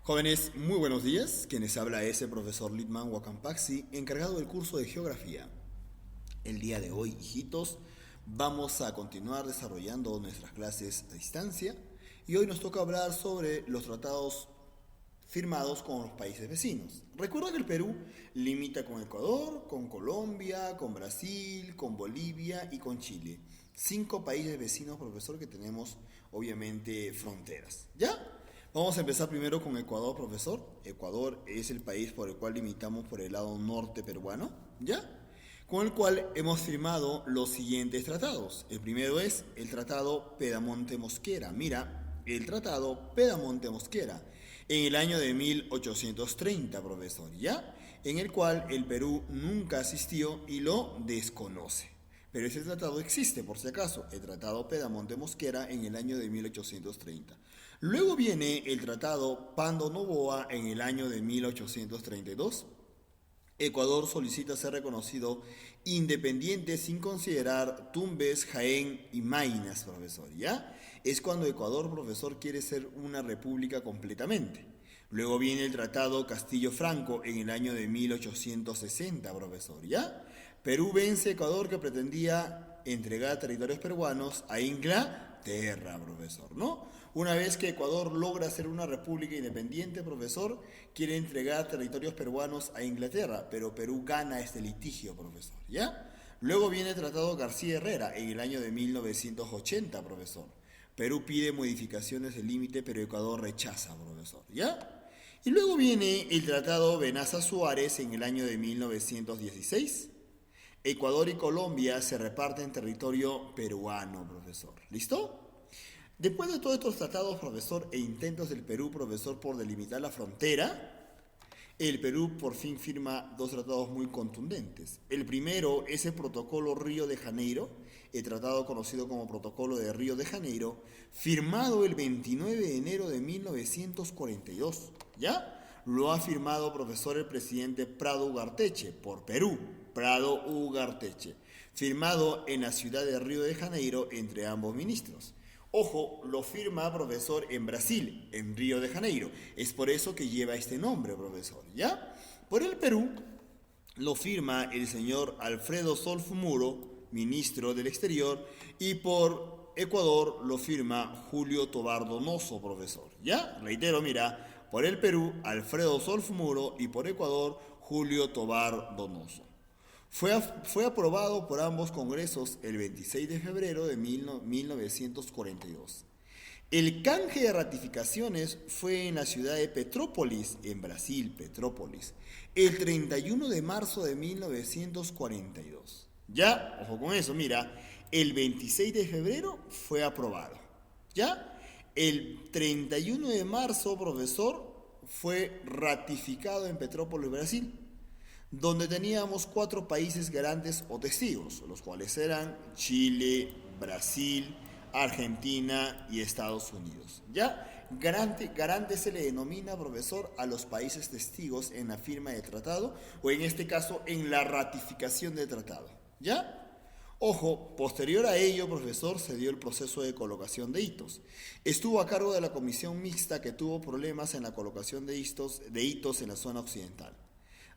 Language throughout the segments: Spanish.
Jóvenes, muy buenos días. Quienes habla es el profesor Litman Wakampaxi, encargado del curso de Geografía. El día de hoy, hijitos, vamos a continuar desarrollando nuestras clases a distancia y hoy nos toca hablar sobre los tratados firmados con los países vecinos. Recuerda que el Perú limita con Ecuador, con Colombia, con Brasil, con Bolivia y con Chile. 5 países vecinos, profesor, que tenemos obviamente fronteras. ¿Ya? Vamos a empezar primero con Ecuador, profesor. Ecuador es el país por el cual limitamos por el lado norte peruano, ¿ya? Con el cual hemos firmado los siguientes tratados. El primero es el Tratado Pedamonte-Mosquera. Mira, el Tratado Pedamonte-Mosquera en el año de 1830, profesor, ¿ya? En el cual el Perú nunca asistió y lo desconoce. Pero ese tratado existe, por si acaso, el Tratado Pedamonte-Mosquera en el año de 1830. Luego viene el Tratado Pando-Noboa en el año de 1832. Ecuador solicita ser reconocido independiente sin considerar Tumbes, Jaén y Maynas, profesor, ¿ya? Es cuando Ecuador, profesor, quiere ser una república completamente. Luego viene el Tratado Castillo-Franco en el año de 1860, profesor, ¿ya? Perú vence a Ecuador que pretendía entregar territorios peruanos a Inglaterra, profesor, ¿no? Una vez que Ecuador logra ser una república independiente, profesor, quiere entregar territorios peruanos a Inglaterra, pero Perú gana este litigio, profesor, ¿ya? Luego viene el Tratado García Herrera en el año de 1980, profesor. Perú pide modificaciones del límite, pero Ecuador rechaza, profesor, ¿ya? Y luego viene el Tratado Benaza Suárez en el año de 1916. Ecuador y Colombia se reparten territorio peruano, profesor. ¿Listo? Después de todos estos tratados, profesor, e intentos del Perú, profesor, por delimitar la frontera, el Perú por fin firma 2 tratados muy contundentes. El primero es el Protocolo Río de Janeiro, el tratado conocido como Protocolo de Río de Janeiro, firmado el 29 de enero de 1942. ¿Ya? Lo ha firmado, profesor, el presidente Prado Ugarteche, por Perú. Prado Ugarteche, firmado en la ciudad de Río de Janeiro entre ambos ministros. Ojo, lo firma, profesor, en Brasil, en Río de Janeiro. Es por eso que lleva este nombre, profesor, ¿ya? Por el Perú lo firma el señor Alfredo Solf Muro, ministro del Exterior, y por Ecuador lo firma Julio Tobar Donoso, profesor, ¿ya? Reitero, mira, por el Perú, Alfredo Solf Muro, y por Ecuador, Julio Tobar Donoso. Fue aprobado por ambos congresos el 26 de febrero de 1942. El canje de ratificaciones fue en la ciudad de Petrópolis, en Brasil, Petrópolis, el 31 de marzo de 1942. Ya, ojo con eso, mira, el 26 de febrero fue aprobado. Ya, el 31 de marzo, profesor, fue ratificado en Petrópolis, Brasil, donde teníamos 4 países garantes o testigos, los cuales eran Chile, Brasil, Argentina y Estados Unidos. ¿Ya? Garante se le denomina, profesor, a los países testigos en la firma de tratado, o en este caso, en la ratificación del tratado. ¿Ya? Ojo, posterior a ello, profesor, se dio el proceso de colocación de hitos. Estuvo a cargo de la comisión mixta que tuvo problemas en la colocación de hitos en la zona occidental.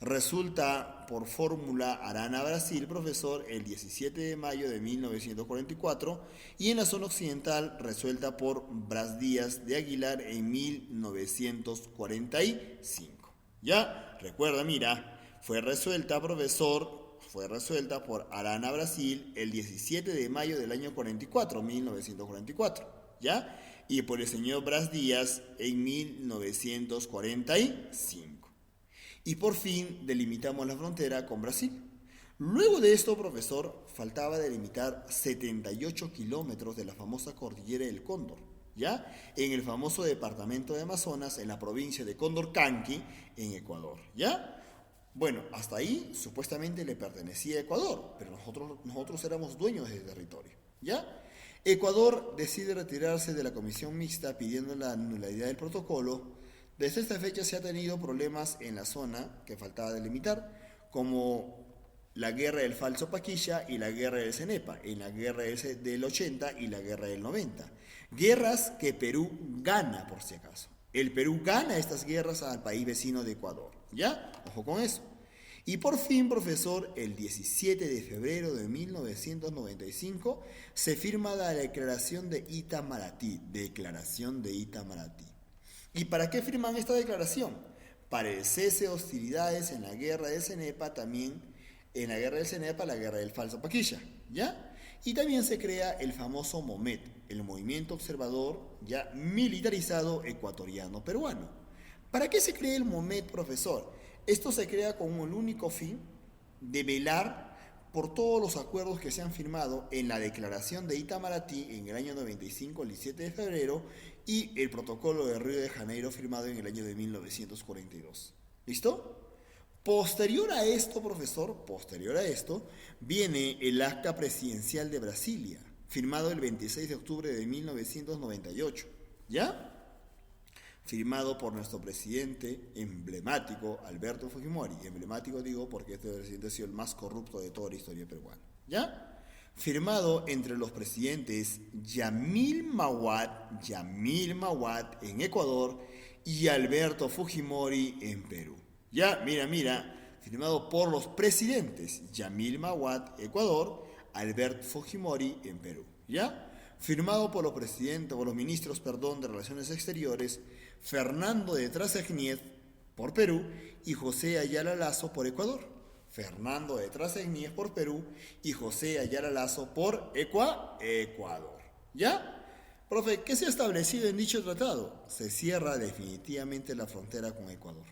Resulta por fórmula Arana-Brasil, profesor, el 17 de mayo de 1944, y en la zona occidental resuelta por Bras Díaz de Aguilar en 1945. ¿Ya? Recuerda, mira, fue resuelta, profesor, por Arana-Brasil el 17 de mayo del año 44, 1944, ¿ya? Y por el señor Bras Díaz en 1945. Y por fin delimitamos la frontera con Brasil. Luego de esto, profesor, faltaba delimitar 78 kilómetros de la famosa cordillera del Cóndor, ¿ya? En el famoso departamento de Amazonas, en la provincia de Condorcanqui, en Ecuador, ¿ya? Bueno, hasta ahí supuestamente le pertenecía a Ecuador, pero nosotros éramos dueños del territorio, ¿ya? Ecuador decide retirarse de la comisión mixta pidiendo la nulidad del protocolo. Desde esta fecha se ha tenido problemas en la zona que faltaba delimitar, como la guerra del Falso Paquilla y la guerra del Cenepa, en la guerra del 80 y la guerra del 90. Guerras que Perú gana, por si acaso. El Perú gana estas guerras al país vecino de Ecuador. ¿Ya? Ojo con eso. Y por fin, profesor, el 17 de febrero de 1995 se firma la Declaración de Itamaraty. Declaración de Itamaraty. ¿Y para qué firman esta declaración? Para el cese de hostilidades en la guerra del Cenepa, también en la guerra del Cenepa, la guerra del Falso Paquilla, ¿ya? Y también se crea el famoso MOMET, el Movimiento Observador ya militarizado ecuatoriano-peruano. ¿Para qué se crea el MOMET, profesor? Esto se crea con el único fin de velar por todos los acuerdos que se han firmado en la Declaración de Itamaraty en el año 95, el 17 de febrero, y el Protocolo de Río de Janeiro firmado en el año de 1942. ¿Listo? Posterior a esto, profesor, viene el Acta Presidencial de Brasilia, firmado el 26 de octubre de 1998. ¿Ya? Firmado por nuestro presidente emblemático, Alberto Fujimori. Emblemático digo porque este presidente ha sido el más corrupto de toda la historia peruana. ¿Ya? Firmado entre los presidentes Yamil Mahuad en Ecuador y Alberto Fujimori en Perú. Ya, mira, firmado por los presidentes Yamil Mahuad, Ecuador, Alberto Fujimori en Perú. ¿Ya? Firmado por los ministros de Relaciones Exteriores, Fernando de Trasegniev por Perú y José Ayala Lazo por Ecuador. Fernando de Trasegniev por Perú y José Ayala Lazo por Ecuador. ¿Ya? Profe, ¿qué se ha establecido en dicho tratado? Se cierra definitivamente la frontera con Ecuador.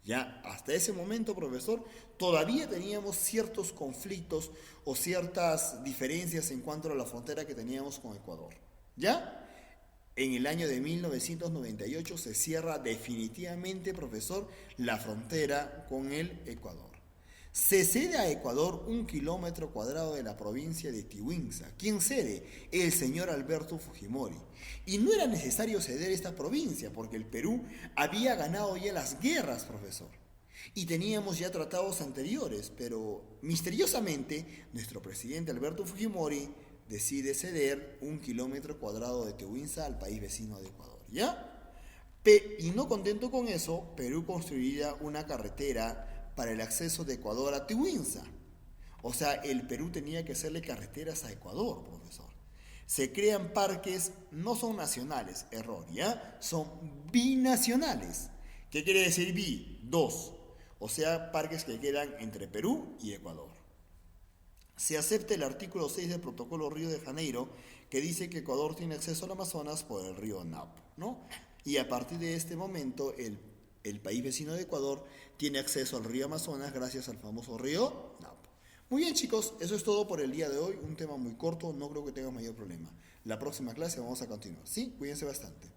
Ya, hasta ese momento, profesor, todavía teníamos ciertos conflictos o ciertas diferencias en cuanto a la frontera que teníamos con Ecuador. ¿Ya? En el año de 1998 se cierra definitivamente, profesor, la frontera con el Ecuador. Se cede a Ecuador 1 kilómetro cuadrado de la provincia de Tiwinsa. ¿Quién cede? El señor Alberto Fujimori. Y no era necesario ceder esta provincia porque el Perú había ganado ya las guerras, profesor. Y teníamos ya tratados anteriores, pero misteriosamente nuestro presidente Alberto Fujimori decide ceder 1 kilómetro cuadrado de Tiwinsa al país vecino de Ecuador. ¿Ya? Y no contento con eso, Perú construiría una carretera para el acceso de Ecuador a Tiwinsa. O sea, el Perú tenía que hacerle carreteras a Ecuador, profesor. Se crean parques, no son nacionales, error, ¿ya? Son binacionales. ¿Qué quiere decir bi? Dos. O sea, parques que quedan entre Perú y Ecuador. Se acepta el artículo 6 del Protocolo Río de Janeiro, que dice que Ecuador tiene acceso al Amazonas por el río Napo, ¿no? Y a partir de este momento, el país vecino de Ecuador tiene acceso al río Amazonas gracias al famoso río Napo. Muy bien, chicos, eso es todo por el día de hoy. Un tema muy corto, no creo que tenga mayor problema. La próxima clase vamos a continuar. ¿Sí? Cuídense bastante.